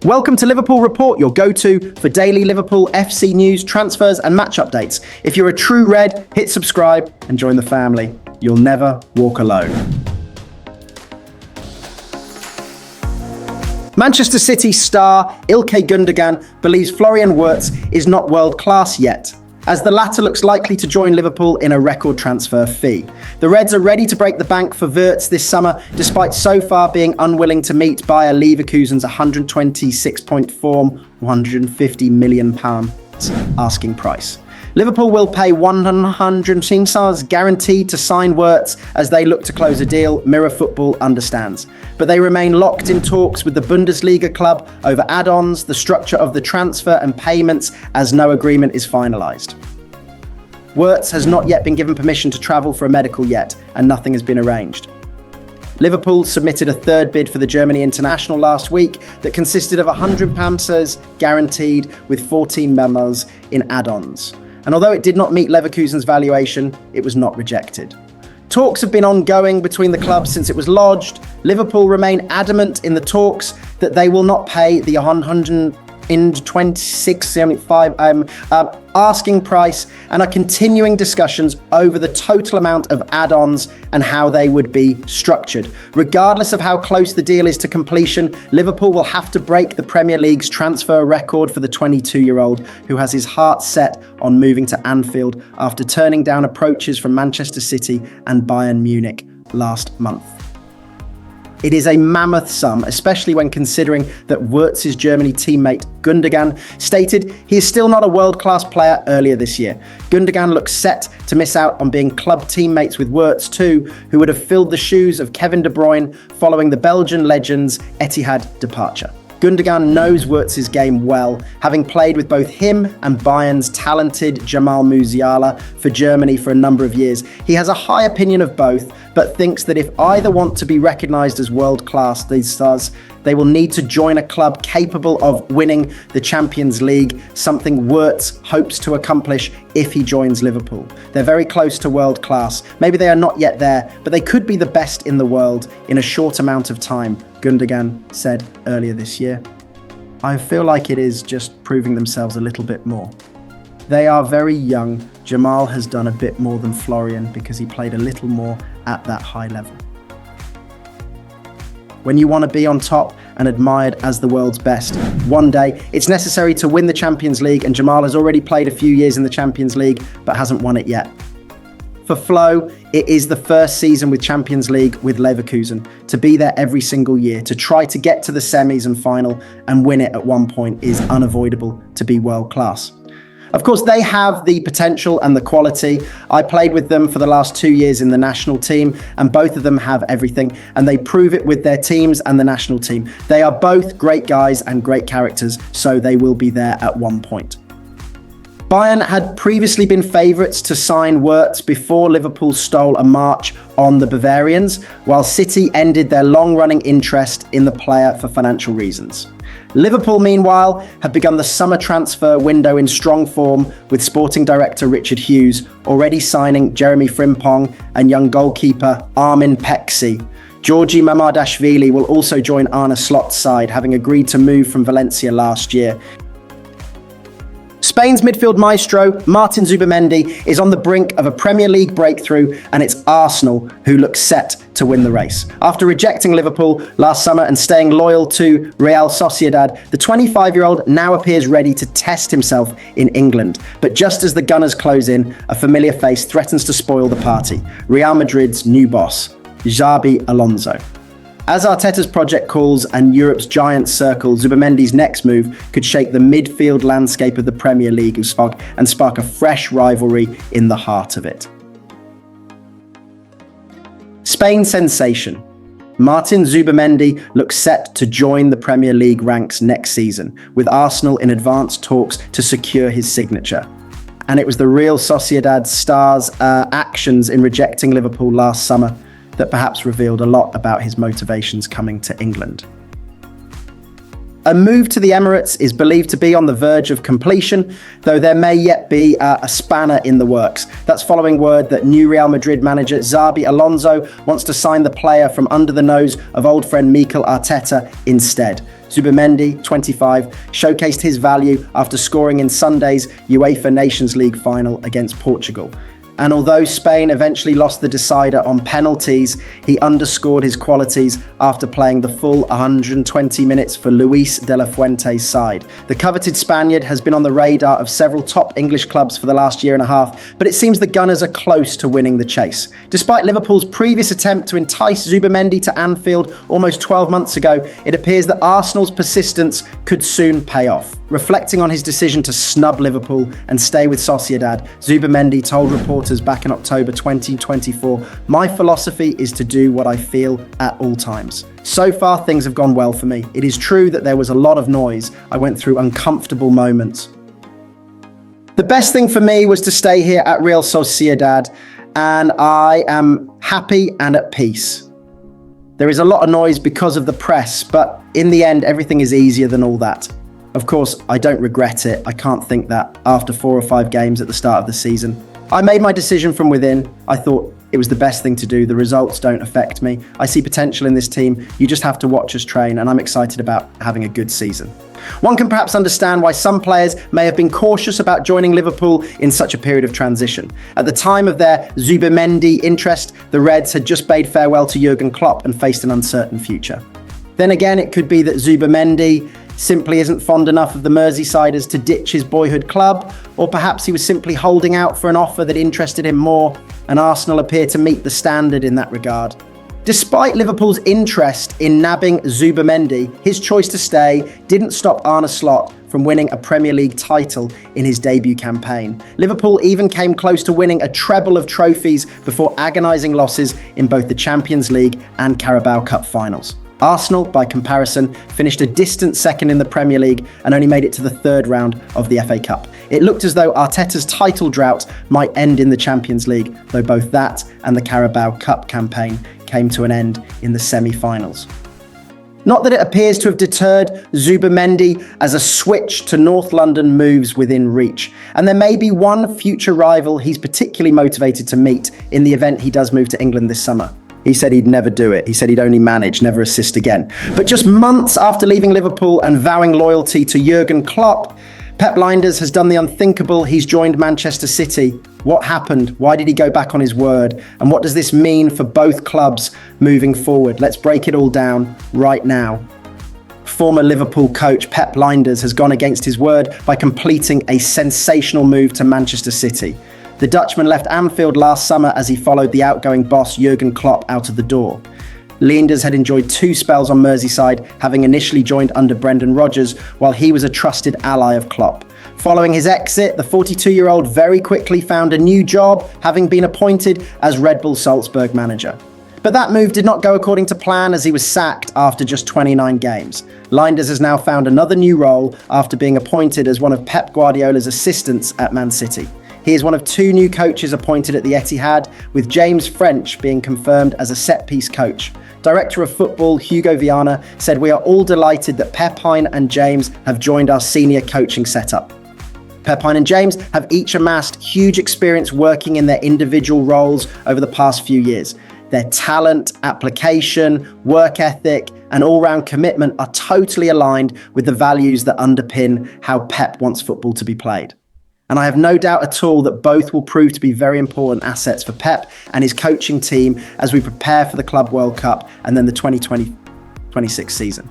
Welcome to Liverpool Report, your go-to for daily Liverpool FC news, transfers and match updates. If you're a true Red, hit subscribe and join the family. You'll never walk alone. Manchester City star Ilkay Gundogan believes Florian Wirtz is not world-class yet, as the latter looks likely to join Liverpool in a record transfer fee. The Reds are ready to break the bank for Wirtz this summer, despite so far being unwilling to meet Bayer Leverkusen's £126.4 £150 million asking price. Liverpool will pay 100 million guaranteed to sign Wirtz as they look to close a deal, Mirror Football understands. But they remain locked in talks with the Bundesliga club over add-ons, the structure of the transfer and payments, as no agreement is finalised. Wirtz has not yet been given permission to travel for a medical yet, and nothing has been arranged. Liverpool submitted a third bid for the Germany international last week that consisted of £100 guaranteed with 14 memos in add-ons. And although it did not meet Leverkusen's valuation, it was not rejected. Talks have been ongoing between the clubs since it was lodged. Liverpool remain adamant in the talks that they will not pay the £126.75 asking price and are continuing discussions over the total amount of add-ons and how they would be structured. Regardless of how close the deal is to completion, Liverpool will have to break the Premier League's transfer record for the 22-year-old who has his heart set on moving to Anfield after turning down approaches from Manchester City and Bayern Munich last month. It is a mammoth sum, especially when considering that Wirtz's Germany teammate Gundogan stated he is still not a world-class player earlier this year. Gundogan looks set to miss out on being club teammates with Wirtz too, who would have filled the shoes of Kevin De Bruyne following the Belgian legend's Etihad departure. Gundogan knows Wirtz's game well, having played with both him and Bayern's talented Jamal Musiala for Germany for a number of years. He has a high opinion of both, but thinks that if either want to be recognised as world-class, these stars, they will need to join a club capable of winning the Champions League, something Wirtz hopes to accomplish if he joins Liverpool. They're very close to world-class. Maybe they are not yet there, but they could be the best in the world in a short amount of time, Gundogan said earlier this year. I feel like it is just proving themselves a little bit more. They are very young. Jamal has done a bit more than Florian because he played a little more at that high level. When you want to be on top and admired as the world's best, one day it's necessary to win the Champions League, and Jamal has already played a few years in the Champions League but hasn't won it yet. For Flo, it is the first season with Champions League with Leverkusen. To be there every single year, to try to get to the semis and final and win it at one point is unavoidable to be world class. Of course, they have the potential and the quality. I played with them for the last 2 years in the national team, and both of them have everything, and they prove it with their teams and the national team. They are both great guys and great characters, so they will be there at one point. Bayern had previously been favourites to sign Wirtz before Liverpool stole a march on the Bavarians, while City ended their long-running interest in the player for financial reasons. Liverpool, meanwhile, have begun the summer transfer window in strong form, with sporting director Richard Hughes already signing Jeremiafrimpong and young goalkeeper Armin Peksi. Georgi Mamardashvili will also join Arneslot's side, having agreed to move from Valencia last year. Spain's midfield maestro, Martin Zubimendi, is on the brink of a Premier League breakthrough, and it's Arsenal who look set to win the race. After rejecting Liverpool last summer and staying loyal to Real Sociedad, the 25-year-old now appears ready to test himself in England. But just as the Gunners close in, a familiar face threatens to spoil the party: Real Madrid's new boss, Xabi Alonso. As Arteta's project calls and Europe's giant circle, Zubimendi's next move could shake the midfield landscape of the Premier League and spark a fresh rivalry in the heart of it. Spain sensation. Martin Zubimendi looks set to join the Premier League ranks next season, with Arsenal in advanced talks to secure his signature. And it was the Real Sociedad star's actions in rejecting Liverpool last summer that perhaps revealed a lot about his motivations coming to England. A move to the Emirates is believed to be on the verge of completion, though there may yet be a spanner in the works. That's following word that new Real Madrid manager Xabi Alonso wants to sign the player from under the nose of old friend Mikel Arteta instead. Zubimendi, 25, showcased his value after scoring in Sunday's UEFA Nations League final against Portugal. And although Spain eventually lost the decider on penalties, he underscored his qualities after playing the full 120 minutes for Luis de la Fuente's side. The coveted Spaniard has been on the radar of several top English clubs for the last year and a half, but it seems the Gunners are close to winning the chase. Despite Liverpool's previous attempt to entice Zubimendi to Anfield almost 12 months ago, it appears that Arsenal's persistence could soon pay off. Reflecting on his decision to snub Liverpool and stay with Sociedad, Zubimendi told reporters back in October 2024, "My philosophy is to do what I feel at all times. So far, things have gone well for me. It is true that there was a lot of noise. I went through uncomfortable moments. The best thing for me was to stay here at Real Sociedad, and I am happy and at peace. There is a lot of noise because of the press, but in the end, everything is easier than all that. Of course, I don't regret it. I can't think that after 4 or 5 games at the start of the season. I made my decision from within. I thought it was the best thing to do. The results don't affect me. I see potential in this team. You just have to watch us train, and I'm excited about having a good season." One can perhaps understand why some players may have been cautious about joining Liverpool in such a period of transition. At the time of their Zubimendi interest, the Reds had just bade farewell to Jurgen Klopp and faced an uncertain future. Then again, it could be that Zubimendi simply isn't fond enough of the Merseysiders to ditch his boyhood club, or perhaps he was simply holding out for an offer that interested him more, and Arsenal appear to meet the standard in that regard. Despite Liverpool's interest in nabbing Zubimendi, his choice to stay didn't stop Arneslot from winning a Premier League title in his debut campaign. Liverpool even came close to winning a treble of trophies before agonising losses in both the Champions League and Carabao Cup finals. Arsenal, by comparison, finished a distant second in the Premier League and only made it to the 3rd round of the FA Cup. It looked as though Arteta's title drought might end in the Champions League, though both that and the Carabao Cup campaign came to an end in the semi-finals. Not that it appears to have deterred Zubimendi, as a switch to North London moves within reach, and there may be one future rival he's particularly motivated to meet in the event he does move to England this summer. He said he'd never do it. He said he'd only manage, never assist again. But just months after leaving Liverpool and vowing loyalty to Jurgen Klopp, Pep Lijnders has done the unthinkable. He's joined Manchester City. What happened? Why did he go back on his word? And what does this mean for both clubs moving forward? Let's break it all down right now. Former Liverpool coach Pep Lijnders has gone against his word by completing a sensational move to Manchester City. The Dutchman left Anfield last summer as he followed the outgoing boss Jurgen Klopp out of the door. Lijnders had enjoyed 2 spells on Merseyside, having initially joined under Brendan Rodgers while he was a trusted ally of Klopp. Following his exit, the 42-year-old very quickly found a new job, having been appointed as Red Bull Salzburg manager. But that move did not go according to plan, as he was sacked after just 29 games. Lijnders has now found another new role after being appointed as one of Pep Guardiola's assistants at Man City. He is one of 2 new coaches appointed at the Etihad, with James French being confirmed as a set-piece coach. Director of Football Hugo Viana said, "We are all delighted that Pepijn and James have joined our senior coaching setup." Pepijn and James have each amassed huge experience working in their individual roles over the past few years. Their talent, application, work ethic, and all-round commitment are totally aligned with the values that underpin how Pep wants football to be played. And I have no doubt at all that both will prove to be very important assets for Pep and his coaching team as we prepare for the Club World Cup and then the 2020-26 season.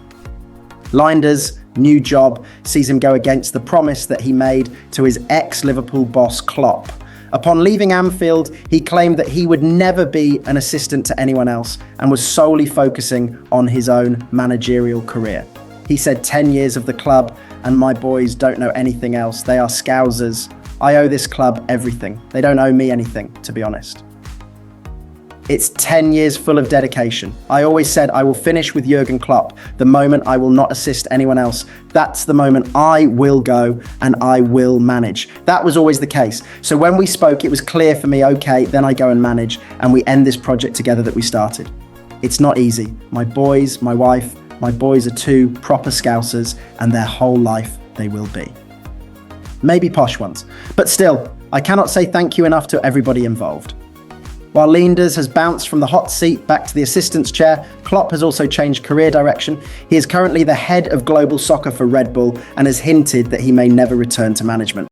Lijnders' new job sees him go against the promise that he made to his ex-Liverpool boss Klopp. Upon leaving Anfield, he claimed that he would never be an assistant to anyone else and was solely focusing on his own managerial career. He said, 10 years of the club and my boys don't know anything else. They are Scousers. I owe this club everything. They don't owe me anything, to be honest. It's 10 years full of dedication. I always said I will finish with Jurgen Klopp, the moment I will not assist anyone else. That's the moment I will go and I will manage. That was always the case. So when we spoke, it was clear for me, okay, then I go and manage and we end this project together that we started. It's not easy. My boys, my wife, My boys are two proper Scousers, and their whole life they will be. Maybe posh ones, but still, I cannot say thank you enough to everybody involved. While Leenders has bounced from the hot seat back to the assistant's chair, Klopp has also changed career direction. He is currently the head of global soccer for Red Bull and has hinted that he may never return to management.